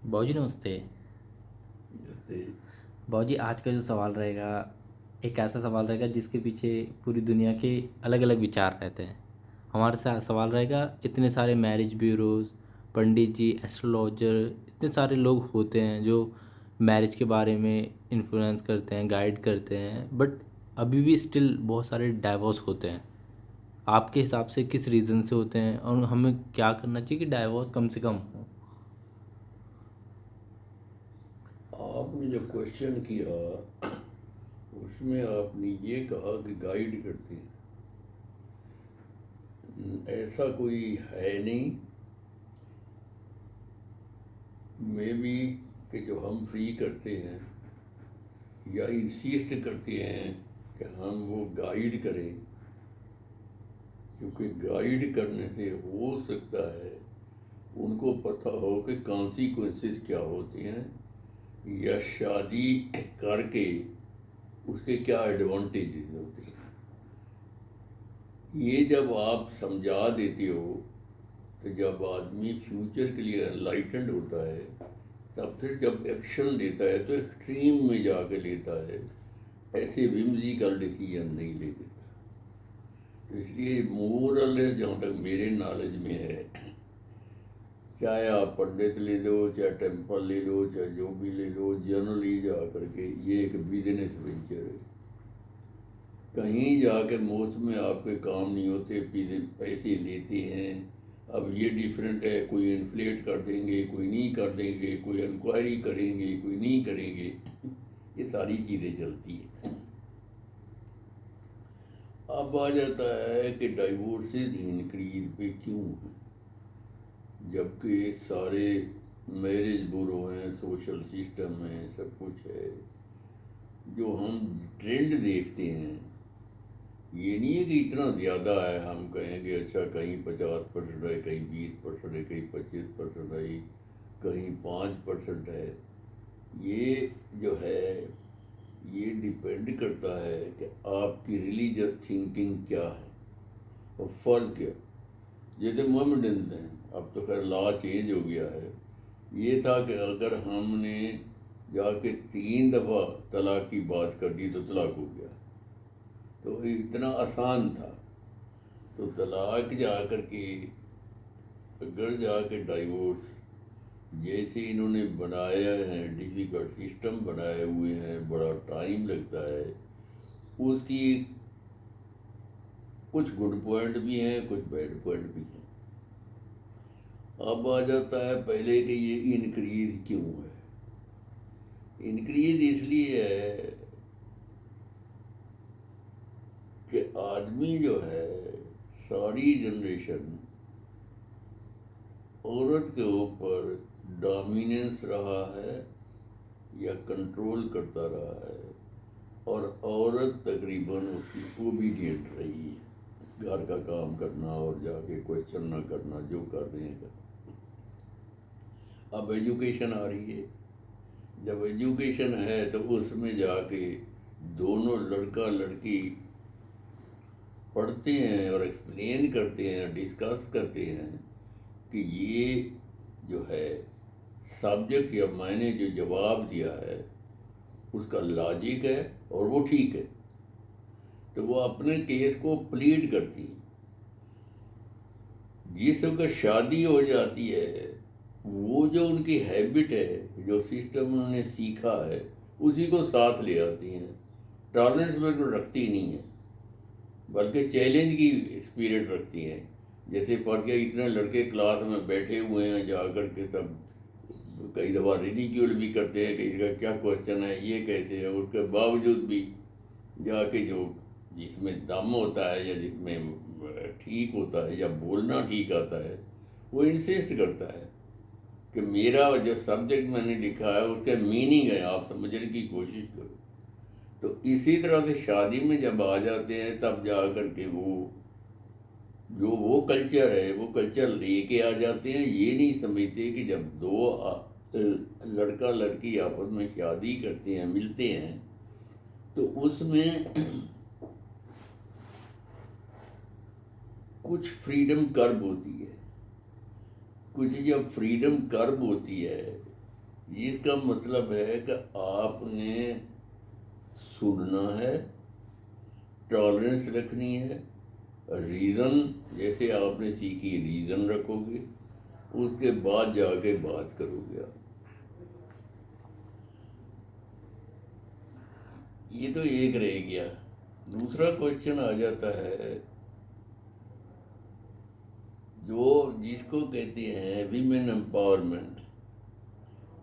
باؤ جی نمستے. جیسے باؤ جی آج کا جو سوال رہے گا ایک ایسا سوال رہے گا جس کے پیچھے پوری دنیا کے الگ الگ وچار رہتے ہیں. ہمارے ساتھ سوال رہے گا اتنے سارے میرج بیوروز، پنڈت جی، ایسٹرولوجر، اتنے سارے لوگ ہوتے ہیں جو میرج کے بارے میں انفلوئنس کرتے ہیں، گائیڈ کرتے ہیں، بٹ ابھی بھی اسٹل بہت سارے ڈائیورس ہوتے ہیں. آپ کے حساب سے کس ریزن سے ہوتے ہیں اور ہمیں کیا کرنا چاہیے کہ ڈائیورس کم سے کم ہو؟ آپ نے جو کوشچن کیا اس میں آپ نے یہ کہا کہ گائیڈ کرتے ہیں. ایسا کوئی ہے نہیں. میں بھی کہ جو ہم فری کرتے ہیں یا انسسٹ کرتے ہیں کہ ہم وہ گائیڈ کریں، کیونکہ گائیڈ کرنے سے ہو سکتا ہے ان کو پتہ ہو کہ کانسیکوینسز کیا ہوتے ہیں یا شادی کر کے اس کے کیا ایڈوانٹیجز ہوتے ہیں. یہ جب آپ سمجھا دیتے ہو تو جب آدمی فیوچر کے لیے انلائٹنڈ ہوتا ہے تب پھر جب ایکشن لیتا ہے تو ایکسٹریم میں جا کے لیتا ہے، ایسے ومزیکل ڈیسیژن نہیں لے دیتا. تو اس لیے مورل جہاں تک میرے نالج میں ہے، چاہے آپ پنڈت لے لو، چاہے ٹیمپل لے لو، چاہے جو بھی لے لو، جنرلی جا کر کے یہ ایک بزنس وینچر ہے. کہیں جا کے موت میں آپ کے کام نہیں ہوتے، پیسے لیتے ہیں. اب یہ ڈیفرنٹ ہے، کوئی انفلیٹ کر دیں گے، کوئی نہیں کر دیں گے، کوئی انکوائری کریں گے، کوئی نہیں کریں گے. یہ ساری چیزیں چلتی ہیں. اب آ جاتا ہے کہ ڈائیورسز انکریز پہ کیوں ہیں، جبکہ سارے میرج برو ہیں، سوشل سسٹم ہے، سب کچھ ہے. جو ہم ٹرینڈ دیکھتے ہیں یہ نہیں ہے کہ اتنا زیادہ ہے ہم کہیں گے اچھا کہیں 50% ہے، کہیں 20% ہے، کہیں 25% ہے، کہیں 5% ہے. یہ جو ہے یہ ڈیپینڈ کرتا ہے کہ آپ کی ریلیجس تھنکنگ کیا ہے اور فرق کیا. جیسے مومڈنز ہیں، اب تو خیر لا چینج ہو گیا ہے. یہ تھا کہ اگر ہم نے جا کے 3 دفعہ طلاق کی بات کر دی تو طلاق ہو گیا، تو اتنا آسان تھا. تو طلاق جا کر کے اگر جا کے ڈائیورس جیسے انہوں نے بنایا ہے، ڈیفیکلٹ سسٹم بنائے ہوئے ہیں، بڑا ٹائم لگتا ہے. اس کی کچھ گڈ پوائنٹ بھی ہیں، کچھ بیڈ پوائنٹ بھی ہیں. اب آ جاتا ہے پہلے کہ یہ انکریز کیوں ہے. انکریز اس لیے ہے کہ آدمی جو ہے ساری جنریشن عورت کے اوپر ڈومیننس رہا ہے یا کنٹرول کرتا رہا ہے، اور عورت تقریباً اس کی اوبیڈینٹ رہی ہے، گھر کا کام کرنا اور جا کے کویشچن نہ کرنا، جو کر رہے ہیں کرنا. اب ایجوکیشن آ رہی ہے. جب ایجوکیشن ہے تو اس میں جا کے دونوں لڑکا لڑکی پڑھتے ہیں اور ایکسپلین کرتے ہیں، ڈسکس کرتے ہیں کہ یہ جو ہے سبجیکٹ یا میں نے جو جواب دیا ہے اس کا لاجک ہے اور وہ ٹھیک ہے. تو وہ اپنے کیس کو پلیڈ کرتی ہیں. جس وقت شادی ہو جاتی ہے وہ جو ان کی ہیبٹ ہے، جو سسٹم انہوں نے سیکھا ہے، اسی کو ساتھ لے آتی ہیں. ٹالرنس بالکل رکھتی نہیں ہے، بلکہ چیلنج کی اسپرٹ رکھتی ہیں. جیسے فرق ہے، اتنے لڑکے کلاس میں بیٹھے ہوئے ہیں، جا کر کے سب کئی دفعہ ریڈیکیول بھی کرتے ہیں کہ اس کا کیا کوشچن ہے، یہ کیسے ہے. اس کے باوجود بھی جا کے جو جس میں دم ہوتا ہے یا جس میں ٹھیک ہوتا ہے یا بولنا ٹھیک آتا ہے وہ انسسٹ کرتا ہے کہ میرا جو سبجیکٹ میں نے لکھا ہے اس کا میننگ ہے، آپ سمجھنے کی کوشش کرو. تو اسی طرح سے شادی میں جب آ جاتے ہیں تب جا کر کے وہ کلچر ہے وہ کلچر لے کے آ جاتے ہیں. یہ نہیں سمجھتے کہ جب دو لڑکا لڑکی آپس میں شادی کرتے ہیں، ملتے ہیں، تو اس میں کچھ فریڈم کرب ہوتی ہے. کچھ جب فریڈم کرب ہوتی ہے اس کا مطلب ہے کہ آپ نے سننا ہے، ٹالرنس رکھنی ہے، ریزن جیسے آپ نے سیکھی ریزن رکھو گے، اس کے بعد جا کے بات کرو گے آپ۔ یہ تو ایک رہ گیا۔ دوسرا کوشچن آ جاتا ہے جو جس کو کہتے ہیں ویمن امپاورمنٹ،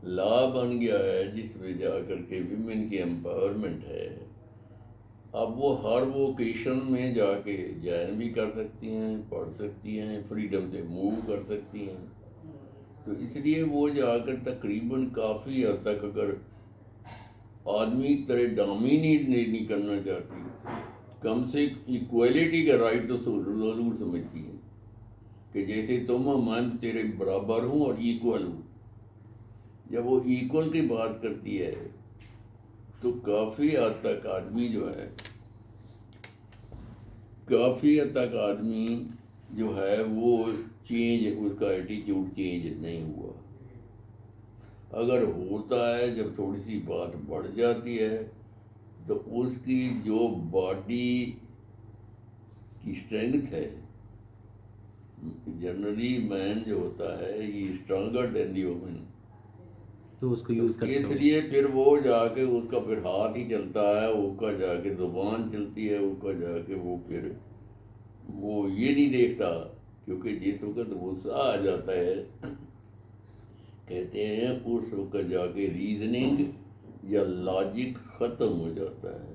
لا بن گیا ہے جس میں جا کر کے ویمن کی امپاورمنٹ ہے۔ اب وہ ہر ووکیشن میں جا کے جوائن بھی کر سکتی ہیں، پڑھ سکتی ہیں، فریڈم سے موو کر سکتی ہیں۔ تو اس لیے وہ جا کر تقریباً کافی حد تک اگر آدمی طرح ڈومینیٹ نہیں کرنا چاہتی، کم سے ایکویلٹی کا رائٹ تو ضرور سمجھتی ہیں کہ جیسے تم ہو میں تیرے برابر ہوں اور ایکول ہوں۔ جب وہ ایکول کی بات کرتی ہے تو کافی حد تک آدمی جو ہے وہ چینج، اس کا ایٹیٹیوڈ چینج نہیں ہوا۔ اگر ہوتا ہے جب تھوڑی سی بات بڑھ جاتی ہے تو اس کی جو باڈی کی اسٹرینگتھ ہے، جنرلی مین جو ہوتا ہے یہ اسٹرانگر دین دی وومن، تو اس کو تو یوز کرتے اس ہو۔ لیے پھر وہ جا کے اس کا پھر ہاتھ ہی چلتا ہے، اس کا جا کے زبان چلتی ہے، اس کا جا کے وہ پھر وہ یہ نہیں دیکھتا، کیونکہ جس وقت غصہ آ جاتا ہے کہتے ہیں اس وقت جا کے ریزننگ یا لاجک ختم ہو جاتا ہے،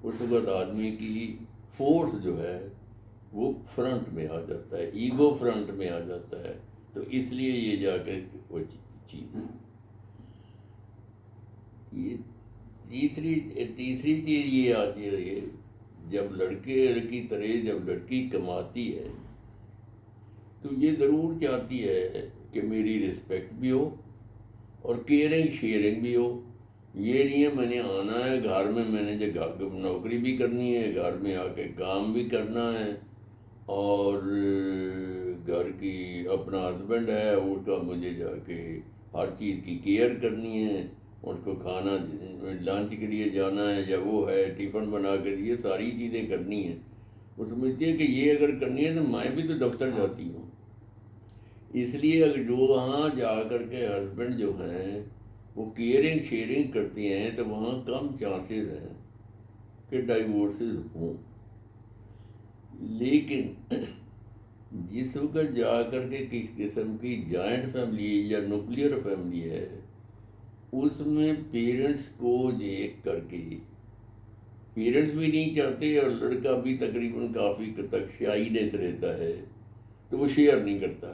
اس وقت آدمی کی فورس جو ہے وہ فرنٹ میں آ جاتا ہے، ایگو فرنٹ میں آ جاتا ہے۔ تو اس لیے یہ جا کے وہ چیز یہ تیسری چیز یہ آتی ہے، جب لڑکی طرح جب لڑکی کماتی ہے تو یہ ضرور چاہتی ہے کہ میری رسپیکٹ بھی ہو اور کیئرنگ شیئرنگ بھی ہو۔ یہ نہیں ہے میں نے آنا ہے گھر میں نے جو نوکری بھی کرنی ہے، گھر میں آ کے کام بھی کرنا ہے، اور گھر کی اپنا ہسبینڈ ہے اس کا مجھے جا کے ہر چیز کی کیئر کرنی ہے، اس کو کھانا لنچ کے لیے جانا ہے یا وہ ہے ٹفن بنا کے، یہ ساری چیزیں کرنی ہیں۔ وہ سمجھتی ہے کہ یہ اگر کرنی ہے تو میں بھی تو دفتر جاتی ہوں۔ اس لیے اگر جو وہاں جا کر کے ہسبینڈ جو ہیں وہ کیئرنگ شیئرنگ کرتی ہیں تو وہاں کم چانسز ہیں کہ ڈائیورسز ہوں۔ لیکن جس وقت جا کر کے کس قسم کی جوائنٹ فیملی یا نیوکلیر فیملی ہے، اس میں پیرنٹس کو دیکھ کر کے پیرنٹس بھی نہیں چاہتے اور لڑکا بھی تقریباً کافی تک شائنیس رہتا ہے، تو وہ شیئر نہیں کرتا،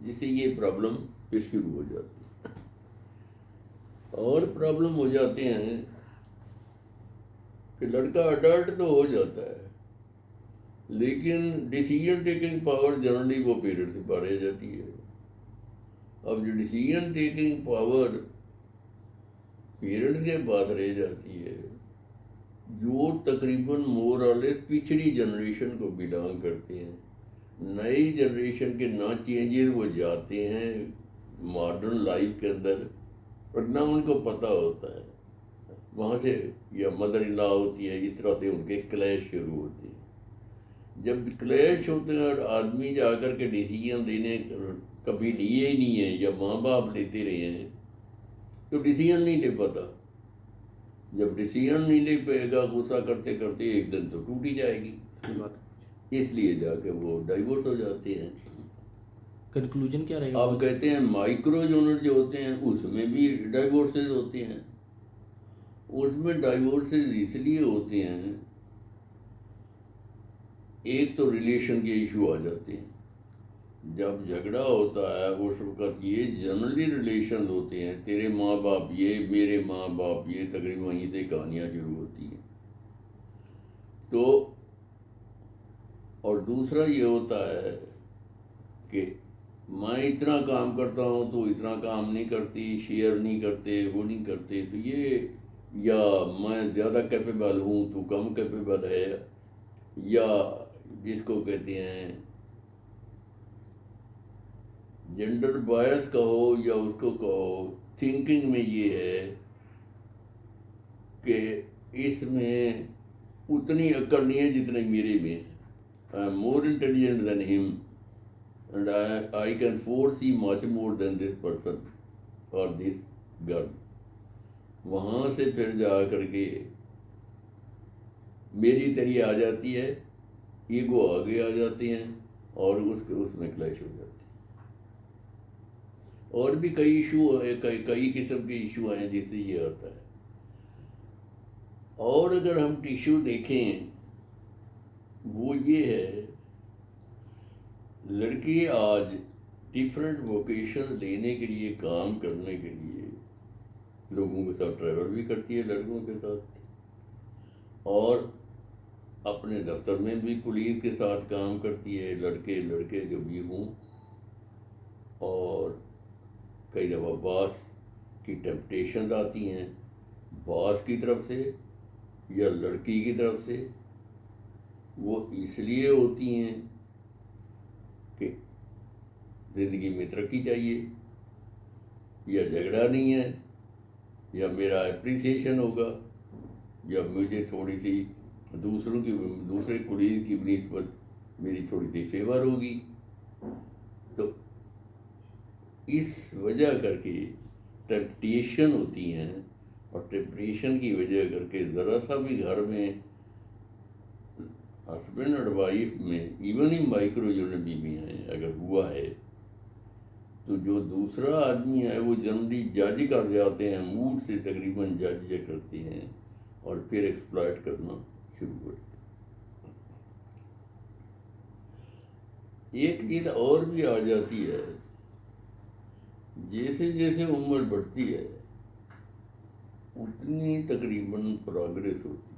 جس سے یہ پرابلم پھر شروع ہو جاتی ہے۔ اور پرابلم ہو جاتے ہیں کہ لڑکا اڈلٹ تو ہو جاتا ہے لیکن ڈیسیژن ٹیکنگ پاور جنرلی وہ پیرنٹس سے پا رہ جاتی ہے۔ اب جو ڈیسیژن ٹیکنگ پاور پیرنٹس کے پاس رہ جاتی ہے، جو تقریباً مور اور لیس پچھلی جنریشن کو بلانگ کرتے ہیں، نئی جنریشن کے نہ چینجز وہ جاتے ہیں ماڈرن لائف کے اندر، اور نہ ان کو پتہ ہوتا ہے، وہاں سے یا مدر ان لا ہوتی ہے، اس طرح سے ان کے کلیش شروع ہوتے ہیں۔ جب کلیش ہوتے ہیں اور آدمی جا کر کے ڈیسیژن لینے کبھی لیے ہی نہیں ہیں یا ماں باپ لیتے رہے ہیں تو ڈیسیژن نہیں لے پاتا۔ جب ڈیسیژن نہیں لے پائے گا غصہ کرتے کرتے ایک دن تو ٹوٹ ہی جائے گی، صحیح بات ہے۔ اس لیے جا کے وہ ڈائیورس ہو جاتے ہیں۔ کنکلوژن کیا رہے گا؟ اب کہتے ہیں مائکرو یونٹ جو ہوتے ہیں اس میں بھی ڈائیورسز ہوتے ہیں۔ اس میں ڈائیورسز اس لیے ہوتے ہیں، ایک تو ریلیشن کے ایشو آ جاتے ہیں، جب جھگڑا ہوتا ہے اس وقت یہ جنرلی ریلیشن ہوتے ہیں، تیرے ماں باپ یہ، میرے ماں باپ یہ، تقریباً وہیں سے کہانیاں شروع ہوتی ہیں۔ تو اور دوسرا یہ ہوتا ہے کہ میں اتنا کام کرتا ہوں تو اتنا کام نہیں کرتی، شیئر نہیں کرتے، وہ نہیں کرتے، تو یہ یا میں زیادہ کیپیبل ہوں تو کم کیپیبل ہے، یا جس کو کہتے ہیں جنڈر بایس کہو یا اس کو کہو تھنکنگ میں یہ ہے کہ اس میں اتنی عقل نہیں ہے جتنی میرے میں ہے. I am more intelligent than him and I can foresee much more than this person اور دس گرل. وہاں سے پھر جا کر کے میری تری آ جاتی ہے، ایگو آگے آ جاتے ہیں اور اس میں کلیش ہو جاتی ہے. اور بھی کئی ایشو ہے، کئی قسم کے ایشو ہیں جس سے یہ آتا ہے. اور اگر ہم ٹیشو دیکھیں وہ یہ ہے، لڑکی آج ڈفرینٹ ووکیشن لینے کے لیے، کام کرنے کے لیے لوگوں کے ساتھ ٹریول بھی کرتی ہے، لڑکوں کے ساتھ، اور اپنے دفتر میں بھی کولیگ کے ساتھ کام کرتی ہے، لڑکے جو بھی ہوں. اور کئی دفعہ باس کی ٹیمپٹیشنز آتی ہیں، باس کی طرف سے یا لڑکی کی طرف سے. وہ اس لیے ہوتی ہیں کہ زندگی میں ترقی چاہیے، یا جھگڑا نہیں ہے، یا میرا اپریسیشن ہوگا، یا مجھے تھوڑی سی دوسرے کولیگ کی بنسبت میری تھوڑی سی فیور ہوگی. تو اس وجہ کر کے ٹیمپٹیشن ہوتی ہیں، اور ٹیمپٹیشن کی وجہ کر کے ذرا سا بھی گھر میں ہسبینڈ اور وائف میں، ایون ہی مائکرو جو بھی ہیں اگر ہوا ہے، تو جو دوسرا آدمی ہے وہ جنرلی جج کر جاتے ہیں، موڈ سے تقریباً جج کرتے ہیں اور پھر ایکسپلائٹ کرنا شروع کرتے ہیں. ایک چیز اور بھی آ جاتی ہے، جیسے جیسے عمر بڑھتی ہے اتنی تقریباً پروگریس ہوتی ہے.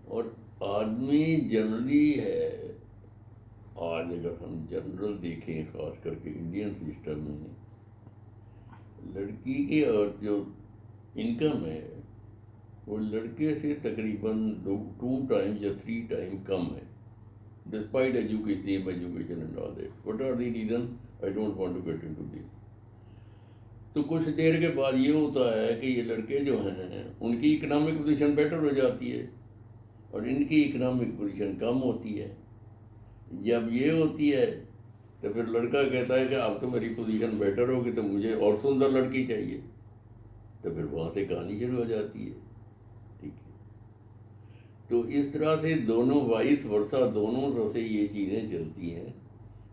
اور آدمی جنرلی ہے، آج اگر ہم جنرل دیکھیں خاص کر کے انڈین سسٹم میں، لڑکی کی اور جو انکم ہے وہ لڑکے سے تقریباً 2 ٹائم یا 3 ٹائم کم ہے. Despite education and all that. What are the reasons? I don't want to get into this. تو کچھ دیر کے بعد یہ ہوتا ہے کہ یہ لڑکے جو ہیں ان کی اکنامک پوزیشن بیٹر ہو جاتی ہے اور ان کی اکنامک پوزیشن کم ہوتی ہے. جب یہ ہوتی ہے تو پھر لڑکا کہتا ہے کہ اب تو میری پوزیشن بیٹر ہوگی تو مجھے اور سندر لڑکی چاہیے. تو پھر وہاں سے کہانی شروع ہو جاتی ہے. ٹھیک ہے، تو اس طرح سے دونوں وائس ورثہ دونوں طرف سے یہ چیزیں چلتی ہیں.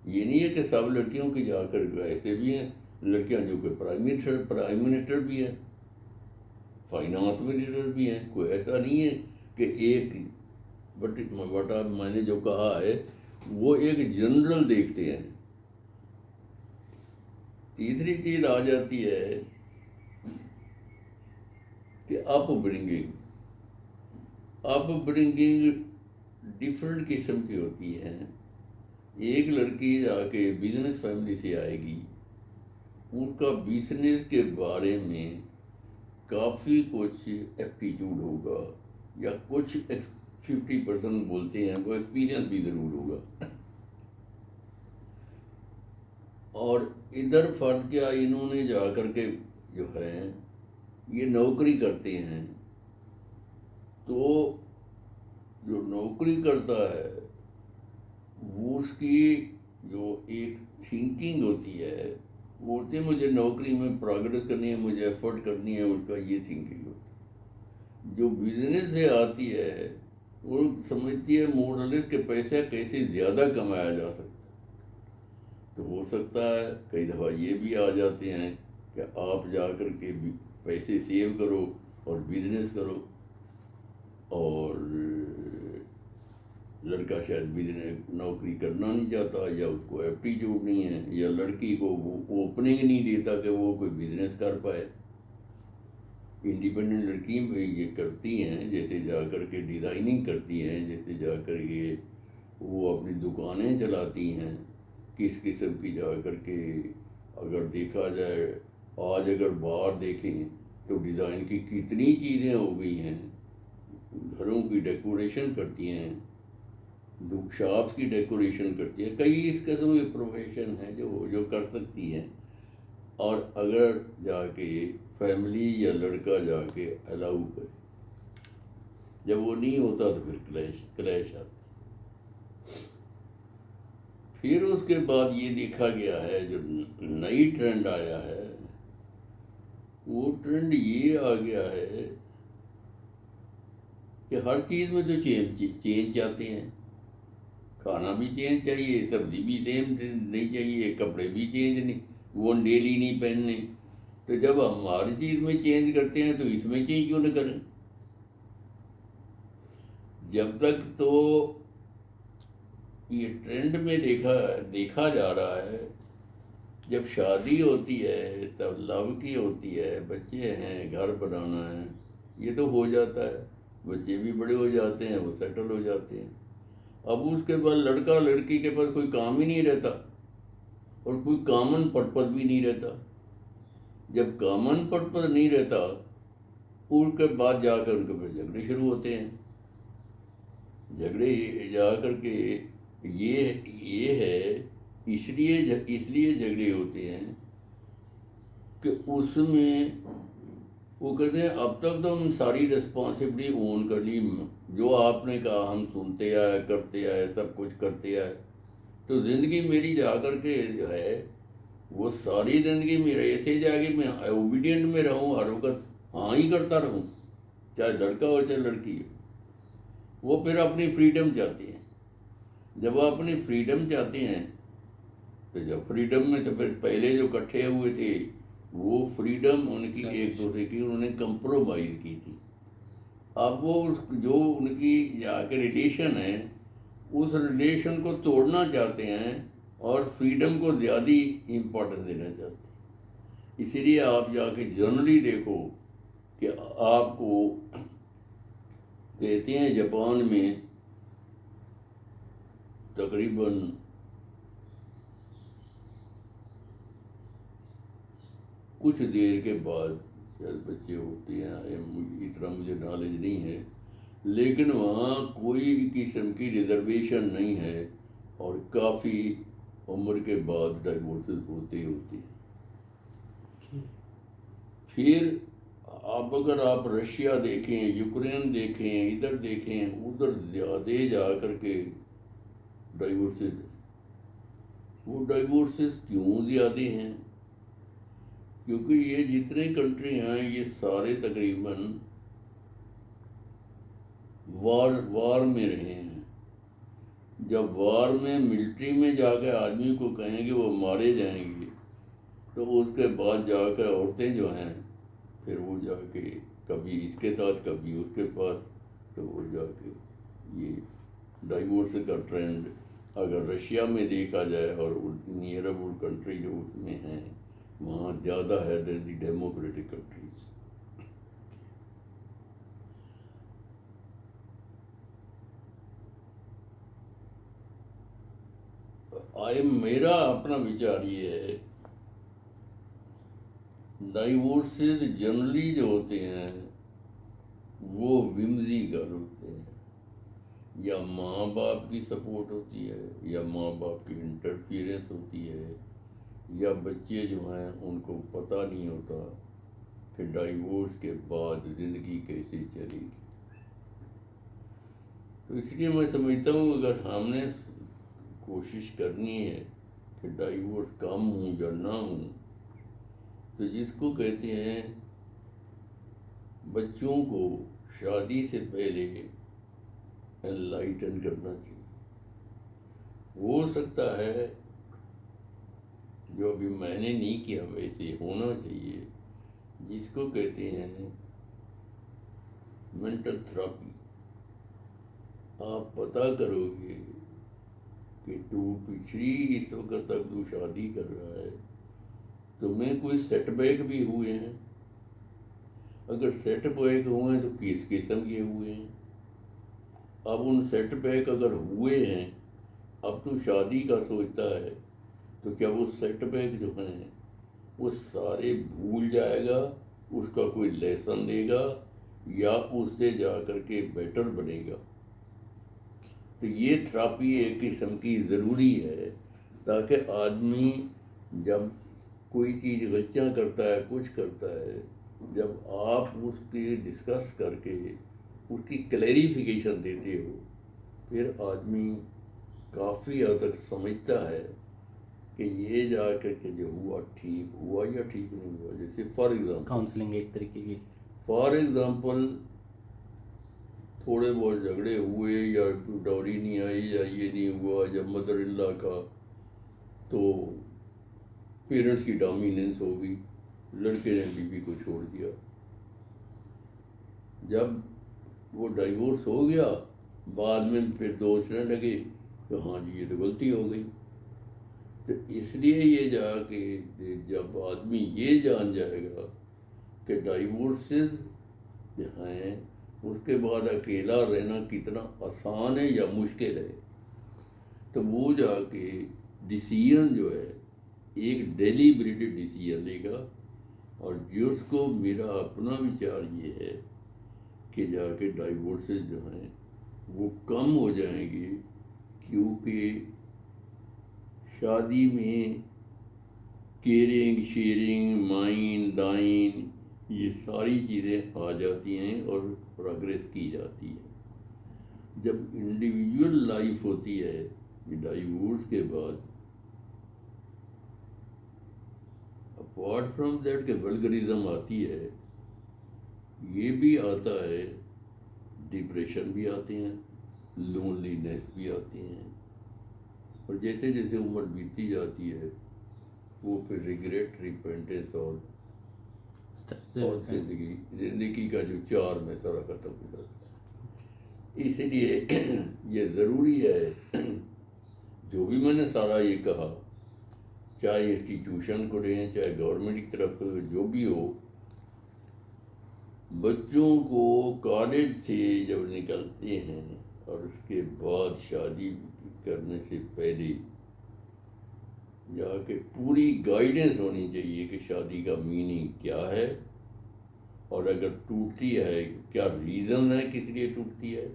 یہ نہیں ہے کہ سب لڑکیوں کی جا کر ایسے بھی ہیں لڑکیاں جو کہ پرائم منسٹر بھی ہیں، فائنانس منسٹر بھی ہیں. کوئی ایسا نہیں ہے کہ ایک، بٹ میں نے جو کہا ہے وہ ایک جنرل دیکھتے ہیں. تیسری چیز آ جاتی ہے کہ اپ برنگنگ ڈفرینٹ قسم کی ہوتی ہے. ایک لڑکی جا کے بزنس فیملی سے آئے گی، ان کا بزنس کے بارے میں کافی کچھ ایپٹیٹیوڈ ہوگا، یا کچھ 50% بولتے ہیں وہ ایکسپیرئنس بھی ضرور ہوگا. اور ادھر فرض کیا انہوں نے جا کر کے جو ہے یہ نوکری کرتے ہیں، تو جو نوکری کرتا ہے وہ اس کی جو ایک تھنکنگ ہوتی ہے، وہ ہوتی ہے مجھے نوکری میں پروگریس کرنی ہے، مجھے ایفرٹ کرنی ہے، اس کا یہ تھنکنگ ہوتی ہے. جو بزنس سے آتی ہے وہ سمجھتی ہے مورلس کہ پیسہ کیسے زیادہ کمایا جا سکتا ہے. تو ہو سکتا ہے کئی دفعہ یہ بھی آ جاتے ہیں کہ آپ جا کر کے پیسے سیو کرو اور بزنس کرو، اور لڑکا شاید بزنس نوکری کرنا نہیں چاہتا، یا اس کو ایپٹیٹیوڈ نہیں ہے، یا لڑکی کو وہ اوپننگ نہیں دیتا کہ وہ کوئی بزنس کر پائے. انڈیپینڈنٹ لڑکی یہ کرتی ہیں، جیسے جا کر کے ڈیزائننگ کرتی ہیں، جیسے جا کر کے وہ اپنی دکانیں چلاتی ہیں. کس قسم کی جا کر کے اگر دیکھا جائے، آج اگر باہر دیکھیں تو ڈیزائن کی کتنی چیزیں ہو گئی ہیں. گھروں کی ڈیکوریشن کرتی ہیں، شاپس کی ڈیکوریشن کرتی ہیں. کئی اس قسم کے پروفیشن ہیں جو کر سکتی ہیں. اور اگر جا کے فیملی یا لڑکا جا کے الاؤ کرے، جب وہ نہیں ہوتا تو پھر کلیش آتا۔ پھر اس کے بعد یہ دیکھا گیا ہے، جو نئی ٹرینڈ آیا ہے، وہ ٹرینڈ یہ آ گیا ہے کہ ہر چیز میں تو چینج چاہتے ہیں۔ کھانا بھی چینج چاہیے، سبزی بھی سیم نہیں چاہیے، کپڑے بھی چینج نہیں، وہ ڈیلی نہیں پہننے۔ تو جب ہم ہر چیز میں چینج کرتے ہیں تو اس میں چینج کیوں نہ کریں؟ جب تک تو یہ ٹرینڈ میں دیکھا جا رہا ہے، جب شادی ہوتی ہے تب لو کی ہوتی ہے، بچے ہیں، گھر بنانا ہے، یہ تو ہو جاتا ہے، بچے بھی بڑے ہو جاتے ہیں، وہ سیٹل ہو جاتے ہیں۔ اب اس کے بعد لڑکا لڑکی کے پاس کوئی کام ہی نہیں رہتا، اور کوئی کامن پرپز بھی نہیں رہتا۔ جب کامن پرپز نہیں رہتا، اس کے بعد جا کر ان کے پھر جھگڑے شروع ہوتے ہیں۔ جھگڑے جا کر کے یہ ہے، اس لیے جھگڑے ہوتے ہیں کہ اس میں وہ کہتے ہیں اب تک تو ہم ساری رسپانسبلٹی اون کر لی، جو آپ نے کہا ہم سنتے آئے، کرتے آئے، سب کچھ کرتے آئے، تو زندگی میری جا کر کے جو ہے وہ ساری زندگی میرا ایسے جا کے میں اوبیڈینٹ میں رہوں، ہر وقت ہاں ہی کرتا رہوں، چاہے لڑکا ہو چاہے لڑکی ہو۔ وہ پھر اپنی فریڈم چاہتے ہیں۔ جب وہ اپنی فریڈم چاہتے ہیں تو جب فریڈم میں تو پھر پہلے جو اکٹھے ہوئے تھے وہ فریڈم ان کی ایک دوسرے کی انہوں نے کمپرومائز کی تھی۔ اب وہ جو ان کی جا کے ریلیشن ہے، اس ریلیشن کو توڑنا چاہتے ہیں اور فریڈم کو زیادہ امپورٹنس دینا چاہتے ہیں۔ اسی لیے آپ جا کے جنرلی دیکھو کہ آپ کو کہتے ہیں جاپان میں تقریباً کچھ دیر کے بعد شاید بچے ہوتے ہیں، اتنا مجھے نالج نہیں ہے، لیکن وہاں کوئی قسم کی ریزرویشن نہیں ہے، اور کافی عمر کے بعد ڈائیورسز ہوتے ہیں۔ پھر اگر آپ رشیا دیکھیں، یوکرین دیکھیں، ادھر دیکھیں، ادھر زیادہ جا کر کے ڈائیورسز، وہ ڈائیورسز کیوں زیادہ ہیں؟ کیونکہ یہ جتنے کنٹری ہیں یہ سارے تقریباً وار میں رہے ہیں۔ جب وار میں ملٹری میں جا کے آدمی کو کہیں گے وہ مارے جائیں گے، تو اس کے بعد جا کے عورتیں جو ہیں پھر وہ جا کے کبھی اس کے ساتھ کبھی اس کے پاس، تو وہ جا کے یہ ڈائیورس کا ٹرینڈ اگر رشیا میں دیکھا جائے اور نیئر اباؤٹ کنٹری جو اس میں ہیں وہاں زیادہ ہے دین دی ڈیموکریٹک کنٹریز۔ میرا اپنا وچار یہ ہے، ڈائیورسز جنرلی جو ہوتے ہیں وہ ومزیکل ہوتے ہیں، یا ماں باپ کی سپورٹ ہوتی ہے، یا ماں باپ کی انٹرفیئرنس ہوتی ہے، یا بچے جو ہیں ان کو پتہ نہیں ہوتا کہ ڈائیورس کے بعد زندگی کیسے چلے گی۔ تو اس لیے میں سمجھتا ہوں اگر ہم نے کوشش کرنی ہے کہ ڈائیورس کم ہوں یا نہ ہوں، تو جس کو کہتے ہیں بچوں کو شادی سے پہلے انلائٹن کرنا چاہیے۔ ہو سکتا ہے جو ابھی میں نے نہیں کیا ویسے ہونا چاہیے، جس کو کہتے ہیں مینٹل تھراپی۔ آپ پتہ کرو گے کہ تو پچھلی اس وقت تک تو شادی کر رہا ہے، تمہیں کوئی سیٹ بیک بھی ہوئے ہیں؟ اگر سیٹ بیک ہوئے ہیں تو کس قسم کے ہوئے ہیں؟ اب ان سیٹ بیک اگر ہوئے ہیں، اب تو شادی کا سوچتا ہے، تو کیا وہ سیٹ بیک جو ہیں وہ سارے بھول جائے گا، اس کا کوئی لیسن دے گا، یا اس سے جا کر کے بیٹر بنے گا؟ تو یہ تھراپی ایک قسم کی ضروری ہے، تاکہ آدمی جب کوئی چیز غلطیاں کرتا ہے، کچھ کرتا ہے، جب آپ اس کی ڈسکس کر کے اس کی کلیریفیکیشن دیتے ہو، پھر آدمی کافی حد تک سمجھتا ہے کہ یہ جا کر کے جو ہوا ٹھیک ہوا یا ٹھیک نہیں ہوا. جیسے کاؤنسلنگ ایک طریقے کی. فار ایگزامپل تھوڑے بہت جھگڑے ہوئے یا ڈوری نہیں آئی یا یہ نہیں ہوا، جب مدر ان لا کا تو پیرنٹس کی ڈومیننس ہو گئی، لڑکے نے بیوی کو چھوڑ دیا. جب وہ ڈائیورس ہو گیا، بعد میں پھر سوچنے لگے کہ ہاں جی یہ تو غلطی ہو گئی. تو اس لیے یہ جا کے جب آدمی یہ جان جائے گا کہ ڈائیورسز جو ہیں اس کے بعد اکیلا رہنا کتنا آسان ہے یا مشکل ہے، تو وہ جا کے ڈیسیژن جو ہے ایک ڈیلیبریٹڈ ڈیسیژن لے گا. اور جس کو میرا اپنا وچار یہ ہے کہ جا کے ڈائیورسز جو ہیں وہ کم ہو جائیں گے، کیونکہ شادی میں کیئرنگ، شیئرنگ، مائن دائن یہ ساری چیزیں آ جاتی ہیں اور پروگریس کی جاتی ہے. جب انڈیویجول لائف ہوتی ہے ڈائیورس کے بعد، اپارٹ فرام دیٹ کہ ولگرزم آتی ہے، یہ بھی آتا ہے، ڈپریشن بھی آتے ہیں، لونلینس بھی آتے ہیں. اور جیسے جیسے عمر بیتتی جاتی ہے وہ پھر ریگریٹ، ریپینٹنس اور زندگی کا جو چار میں سارا ختم ہو جاتا ہے. اس لیے یہ ضروری ہے جو بھی میں نے سارا یہ کہا، چاہے انسٹیٹیوشن کو لیں چاہے گورنمنٹ کی طرف جو بھی ہو، بچوں کو کالج سے جب نکلتے ہیں اور اس کے بعد شادی کرنے سے پہلے جا کے پوری گائیڈنس ہونی چاہیے کہ شادی کا میننگ کیا ہے، اور اگر ٹوٹتی ہے کیا ریزن ہے کس لیے ٹوٹتی ہے،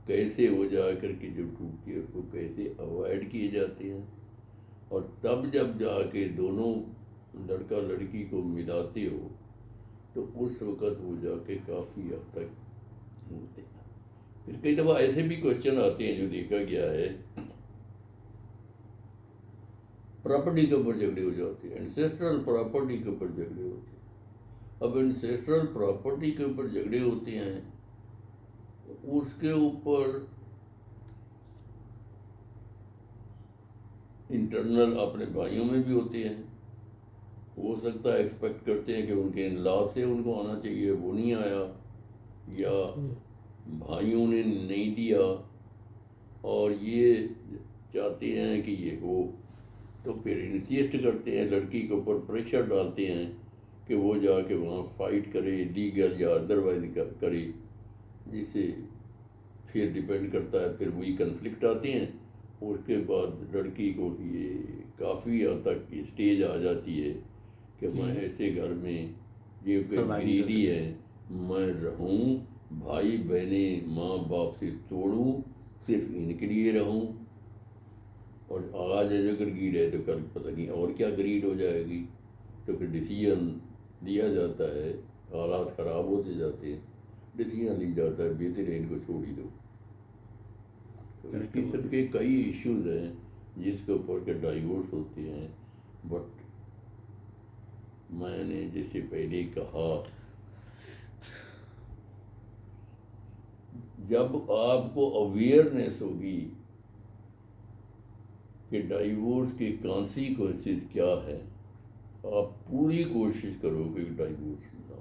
کیسے ہو جا کر کے جو ٹوٹتی ہے اس کو کیسے اوائڈ کیے جاتے ہیں. اور تب جب جا کے دونوں لڑکا لڑکی کو ملاتے ہو تو اس وقت وہ جا کے کافی حد تک ہوتے ہیں. پھر کئی دفعہ ایسے بھی کوشچن آتے ہیں جو دیکھا گیا ہے، پراپرٹی کے اوپر جھگڑے ہو جاتے ہیں، انسیسٹرل پراپرٹی کے اوپر جھگڑے ہوتے ہیں. اب انسیسٹرل پراپرٹی کے اوپر جھگڑے ہوتے ہیں، اس کے اوپر انٹرنل اپنے بھائیوں میں بھی ہوتے ہیں. ہو سکتا ہے ایکسپیکٹ کرتے ہیں کہ ان کے لا سے ان کو آنا چاہیے، وہ نہیں آیا، یا بھائیوں نے نہیں دیا اور یہ چاہتے ہیں کہ یہ ہو، تو پھر انسیسٹ کرتے ہیں، لڑکی کے اوپر پریشر ڈالتے ہیں کہ وہ جا کے وہاں فائٹ کرے، لیگل یا ادروائز کرے، جس سے پھر ڈپینڈ کرتا ہے، پھر وہی کنفلکٹ آتے ہیں. اس کے بعد لڑکی کو یہ کافی حد تک اسٹیج آ جاتی ہے کہ میں ایسے گھر میں یہ گریڈی ہے، میں رہوں، بھائی بہنیں ماں باپ سے توڑوں، صرف ان کے لیے رہوں، اور آج اگر گریڈ ہے تو کل پتہ نہیں اور کیا گریڈ ہو جائے گی. تو پھر ڈیسیژن لیا جاتا ہے، حالات خراب ہوتے جاتے ہیں، ڈیسیژن لی جاتا ہے بہتر ہے ان کو چھوڑ ہی دو. تو اس قسم کے کئی ایشوز ہیں جس کے اوپر کے ڈائیورس ہوتے ہیں. بٹ میں نے جیسے پہلے کہا، جب آپ کو اویئرنیس ہوگی کہ ڈائیورس کے کانسیکوینسز کیا ہے، آپ پوری کوشش کرو گے ڈائیورس نہ ہو.